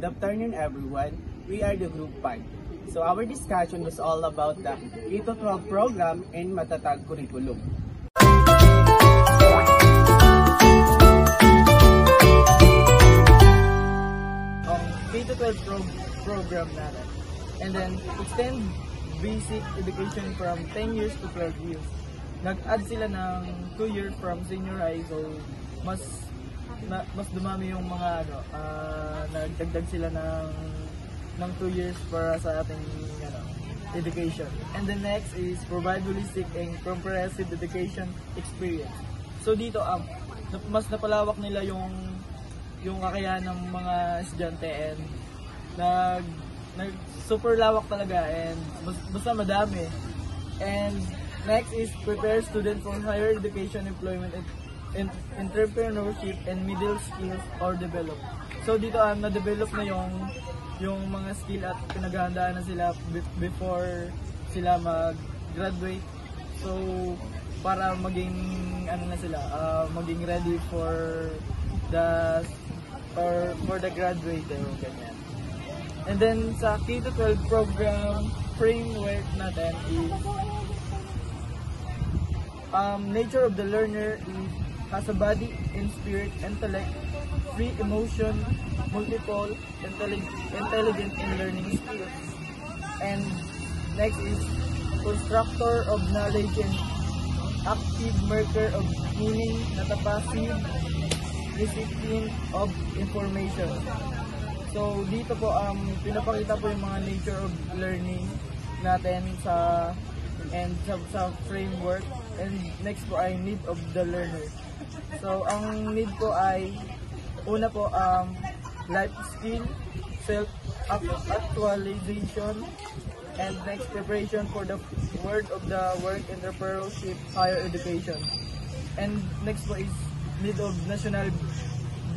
Good afternoon, everyone. We are the Group 5. So our discussion was all about the K-12 program and Matatag curriculum. K-12 program natin. And then, extend basic education from 10 years to 12 years. Nag-add sila ng 2 years from senior high, so mas dumami yung mga nagdagdag sila ng 2 years para sa ating education. And the next is provide holistic and comprehensive education experience. So dito mas napalawak nila yung kakayahan ng mga estudyante, and nag super lawak talaga, and basta madami. And next is prepare students for higher education, employment, and entrepreneurship, and middle skills or develop. So dito na-develop na yung mga skill at pinaghahandaan na sila before sila mag-graduate. So para maging maging ready for the graduate, ganyan. And then sa K-12 program framework natin is nature of the learner is has a body and spirit, intellect, free emotion, multiple, intelligent in learning skills. And next is constructor of knowledge and active maker of meaning, not a passive recipient of information. So dito po pinapakita po yung mga nature of learning natin sa framework. And next po ay need of the learner. So ang need po ay una po life skill, self actualization, and next preparation for the world of the work, entrepreneurship, higher education. And next po is need of national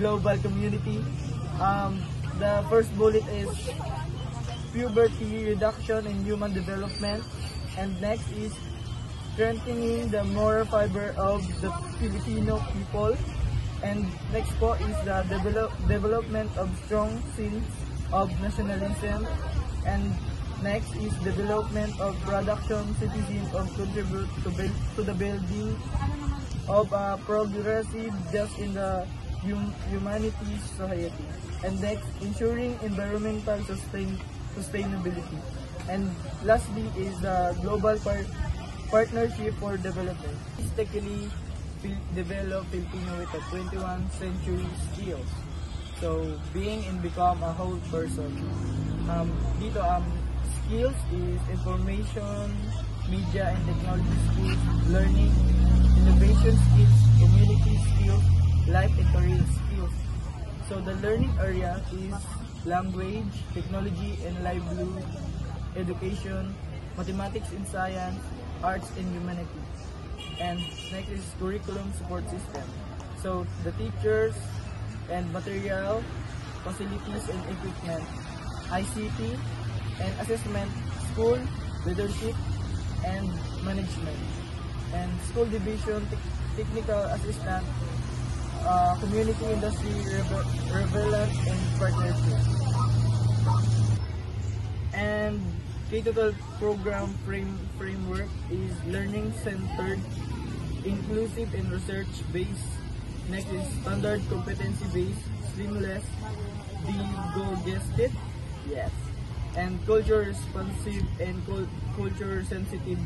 global community. The first bullet is puberty reduction in human development, and next is strengthening the moral fiber of the Filipino people, and next po is the development of strong sense of nationalism, and next is development of production citizens of contribute to the building of a progressive just in the humanities society. And next, ensuring environmental sustainability. And lastly is the global partnership for development. Basically, develop Filipino with a 21st century skills. So, being and become a whole person. Dito, skills is information, media and technology skills, learning, innovation skills, community skills, life and career skills. So the learning area is language, technology and livelihood, education, mathematics and science, arts and humanities. And next is curriculum support system. So the teachers and material, facilities and equipment, ICT and assessment, school, leadership and management, and school division, technical assistant, community industry, relevant and partnership. And K-12 program framework is learning centered, inclusive and research based. Next is standard competency based, seamless, guessed it? Yes. And culture responsive and culture sensitive,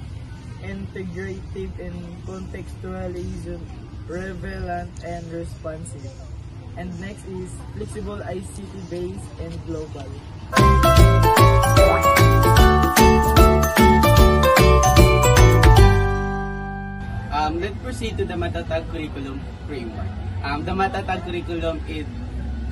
integrative and contextualism, relevant and responsive. And next is flexible, ICT based and global. Let's proceed to the Matatag curriculum framework. The Matatag curriculum is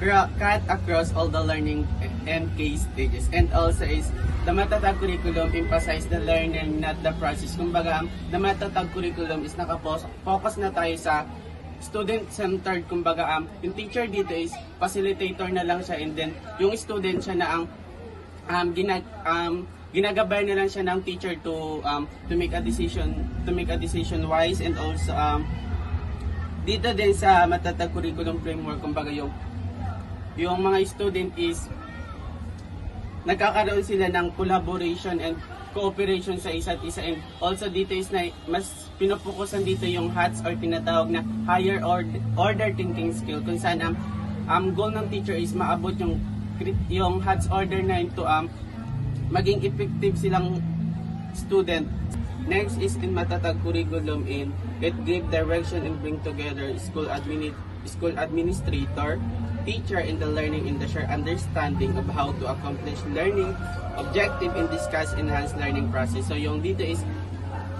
cut across all the learning MK stages, and also is the Matatag curriculum emphasize the learning, not the process. Kumbaga, the Matatag curriculum is focus na tayo sa student-centered. Kumbaga, yung teacher dito is facilitator na lang siya, and then yung student siya na ang ginagabay na lang siya ng teacher to make a decision wise. And also dito din sa Matatag curriculum framework, kumbaga yung mga student is nagkakaroon sila ng collaboration and cooperation sa isa't isa, and also dito is na mas pinupukusan dito yung HATS or tinatawag na higher order thinking skill, kung saan ang goal ng teacher is maabot yung HATS order na ito maging effective silang student. Next is in matatag curriculum in it give direction and bring together school administrator, teacher in the learning in the shared understanding of how to accomplish learning objective and discuss enhanced learning process. So yung dito is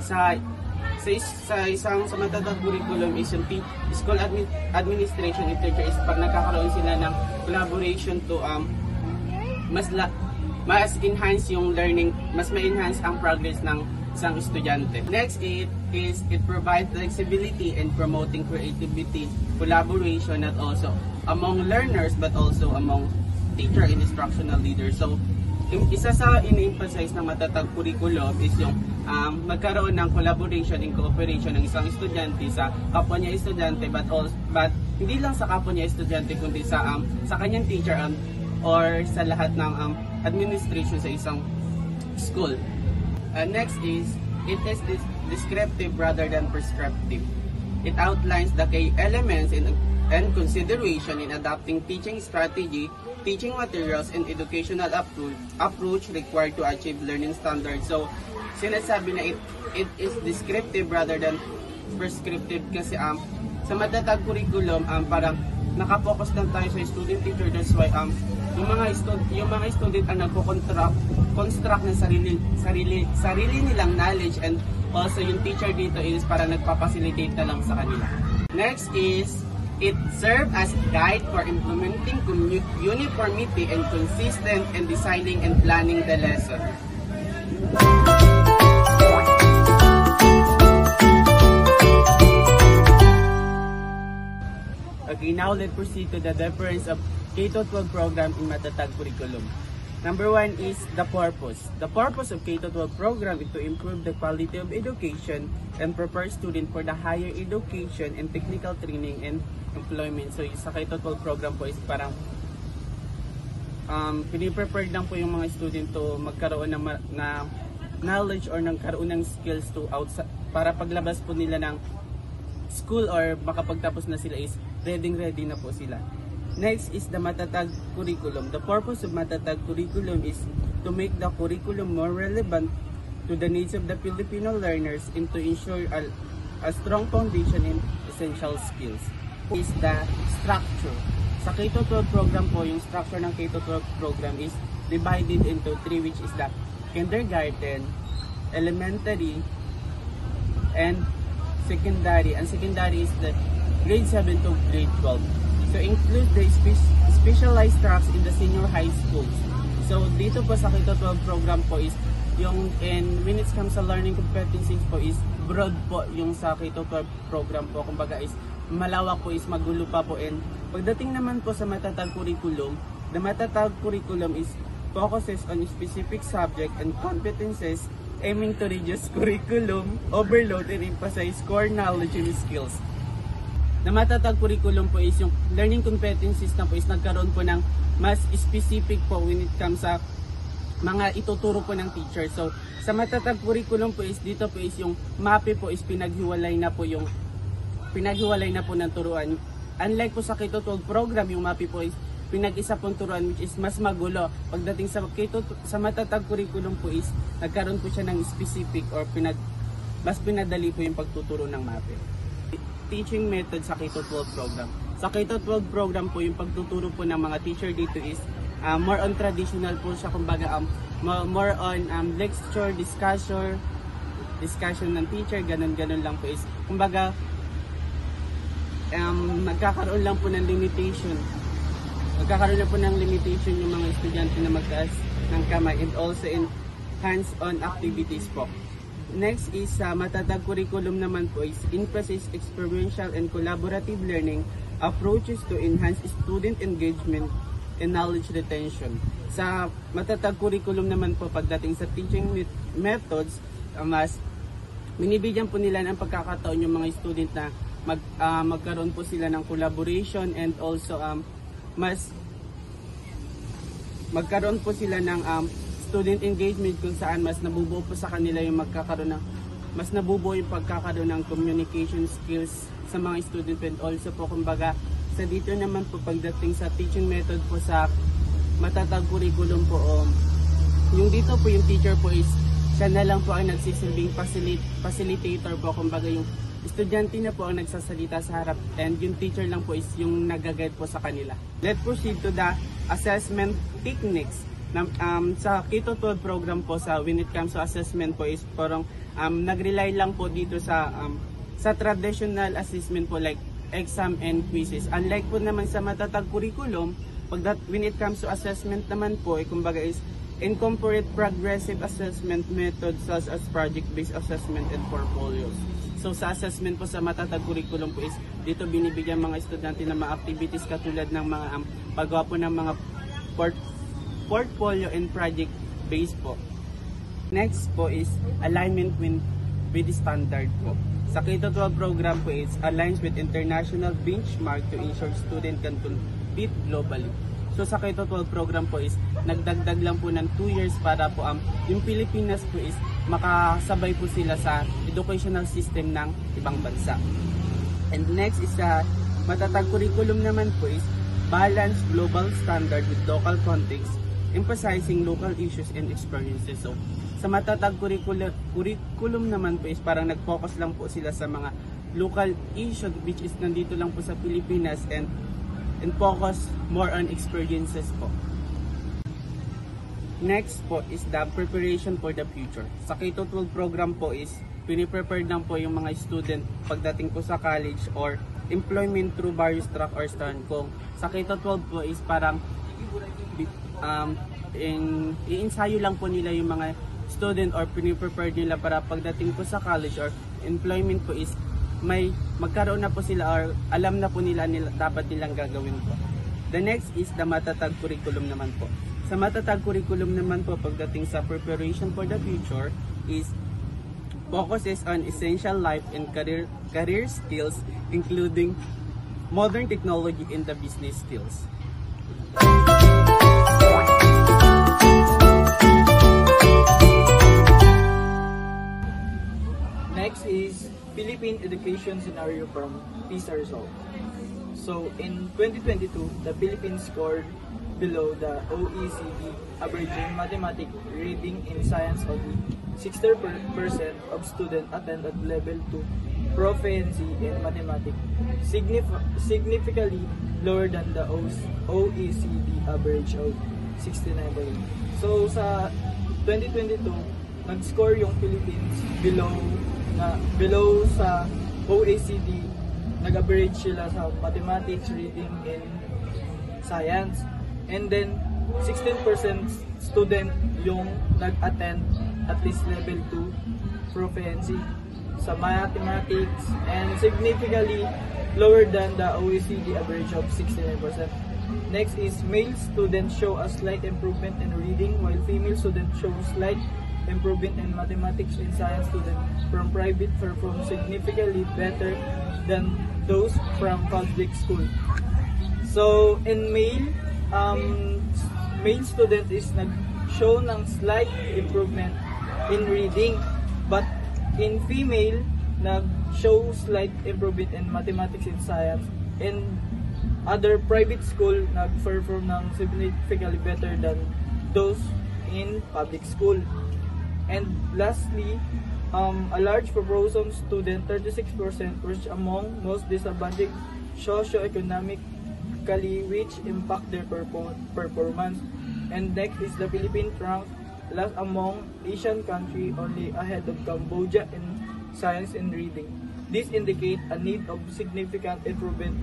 sa matatag curriculum is yung school administration and teacher is pag nagkakaroon sila ng collaboration to mas enhance yung learning, mas ma-enhance ang progress ng isang estudyante. Next it provides flexibility and promoting creativity, collaboration not also among learners but also among teacher and instructional leaders. So isa sa ini-emphasize ng matatag curriculum is yung magkaroon ng collaboration and cooperation ng isang estudyante sa kapwa niya estudyante but hindi lang sa kapwa niya estudyante kundi sa kanyang teacher or sa lahat ng administration sa isang school. Next is it is descriptive rather than prescriptive. It outlines the key elements and consideration in adopting teaching strategy, teaching materials, and educational approach required to achieve learning standards. So, sinasabi na it is descriptive rather than prescriptive kasi sa matatag curriculum parang nakapokus lang tayo sa student teacher. That's why yung mga student ang nagko-construct ng sarili nilang knowledge, and also yung teacher dito is para nagpa-facilitate na lang sa kanila. Next is it serves as guide for implementing uniformity and consistent in designing and planning the lesson. Okay, now let's proceed to the difference of K-12 program in matatag curriculum. Number one is the purpose. The purpose of K-12 program is to improve the quality of education and prepare students for the higher education and technical training and employment. So sa K-12 program po is parang piniprepare lang po yung mga student to magkaroon ng knowledge or nagkaroon ng skills to outside, para paglabas po nila ng school or makapagtapos na sila is ready na po sila. Next is the matatag curriculum. The purpose of matatag curriculum is to make the curriculum more relevant to the needs of the Filipino learners and to ensure a strong foundation in essential skills. Is the structure. Sa K-12 program po, yung structure ng K-12 program is divided into three, which is the kindergarten, elementary, and secondary. And secondary is the grade 7 to grade 12. So include the specialized tracks in the senior high schools. So dito po sa K-12 program po is yung when it comes sa learning competencies po is broad po yung sa K-12 program po. Kumbaga is malawak po, is magulo pa po. And pagdating naman po sa matatag curriculum, the matatag curriculum is focuses on specific subject and competences aiming to reduce curriculum overload and emphasize core knowledge and skills. Na matatag curriculum po is yung learning competencies na po is nagkaroon po ng mas specific po when it comes sa mga ituturo po ng teacher. So sa matatag curriculum po is dito po is yung MAPE po is pinaghiwalay na po ng turuan. Unlike po sa K-12 program, yung MAPE po is pinag-isa pong turuan, which is mas magulo. Pagdating sa matatag curriculum po is nagkaroon po siya ng specific or mas pinadali po yung pagtuturo ng MAPE. Teaching method sa K-12 program. Sa K-12 program po, yung pagtuturo po ng mga teacher dito is more on traditional po siya, kumbaga more on lecture, discussion ng teacher, ganun lang po is kumbaga magkakaroon lang po ng limitation yung mga estudyante na magtaas ng kamay, and also in hands-on activities po. Next is matatag curriculum naman po is emphasis experiential and collaborative learning approaches to enhance student engagement and knowledge retention. Sa matatag curriculum naman po, pagdating sa teaching methods, mas binibigyan po nila ng pagkakataon yung mga student na magkaroon po sila ng collaboration, and also mas magkaroon po sila ng student engagement kung saan mas nabubuo po sa kanila yung mas nabubuo yung pagkakaroon ng communication skills sa mga student, and also po kumbaga sa dito naman po pagdating sa teaching method po sa matatag curriculum po, yung dito po yung teacher po is siya na lang po ang nagsisilbing facilitator po, kumbaga yung estudyante na po ang nagsasalita sa harap and yung teacher lang po is yung nag-guide po sa kanila. Let's proceed to the assessment techniques. Sa K-12 program po, when it comes to assessment po is parang nag-rely lang po dito sa traditional assessment po like exam and quizzes. Unlike po naman sa matatag curriculum, when it comes to assessment naman po, kumbaga is incorporate progressive assessment methods such as project-based assessment and portfolios. So sa assessment po sa matatag curriculum po is dito binibigyan mga estudyante ng mga activities katulad ng mga paggawa po ng mga portfolio and project based po. Next po is alignment with standard po. Sa K-12 program po is aligns with international benchmark to ensure student can compete globally. So sa K-12 program po is nagdagdag lang po ng 2 years para po yung Pilipinas po is makasabay po sila sa educational system ng ibang bansa. And next is matatag curriculum naman po is balance global standard with local context, emphasizing local issues and experiences. So sa matatag curriculum naman po is parang nag-focus lang po sila sa mga local issues which is nandito lang po sa Pilipinas and focus more on experiences po. Next po is the preparation for the future. Sa K-12 program po is piniprepare lang po yung mga student pagdating po sa college or employment through various track or strand. Kung sa K-12 po is parang i-ensayo lang po nila yung mga student or piniprepare nila para pagdating po sa college or employment po is may magkaroon na po sila or alam na po nila dapat nilang gagawin po. The next is the matatag curriculum naman po. Sa matatag curriculum naman po pagdating sa preparation for the future is focuses on essential life and career skills including modern technology and the business skills. Next is Philippine education scenario from PISA result. So in 2022, the Philippines scored below the OECD average in mathematics, reading, and science. Only 60% of students attended level 2 proficiency in mathematics, significantly lower than the OECD average of 69%. So sa 2022, nag-score yung Philippines below sa OECD, nag-average sila sa mathematics, reading, and science. And then 16% student yung nag-attend at least level 2 proficiency sa mathematics and significantly lower than the OECD average of 69%. Next is male students show a slight improvement in reading while female students show slight improvement in mathematics and science. Students from private perform significantly better than those from public school. So in male student is nag-show ng slight improvement in reading, but in female nag-show slight improvement in mathematics and science. In other private school nag-perform ng significantly better than those in public school. And lastly, a large proportion of students, 36%, which among most disadvantaged socio-economically, which impact their performance. And next is the Philippines ranked last among Asian countries, only ahead of Cambodia in science and reading. This indicates a need of significant improvement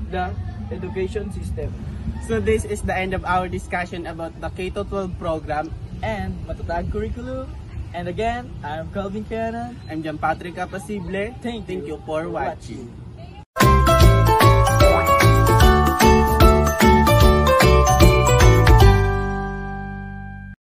the education system. So this is the end of our discussion about the K-12 program And matatag curriculum. And again, I'm Calvin Cannon. I'm John Patrick Apasible. Thank you for watching.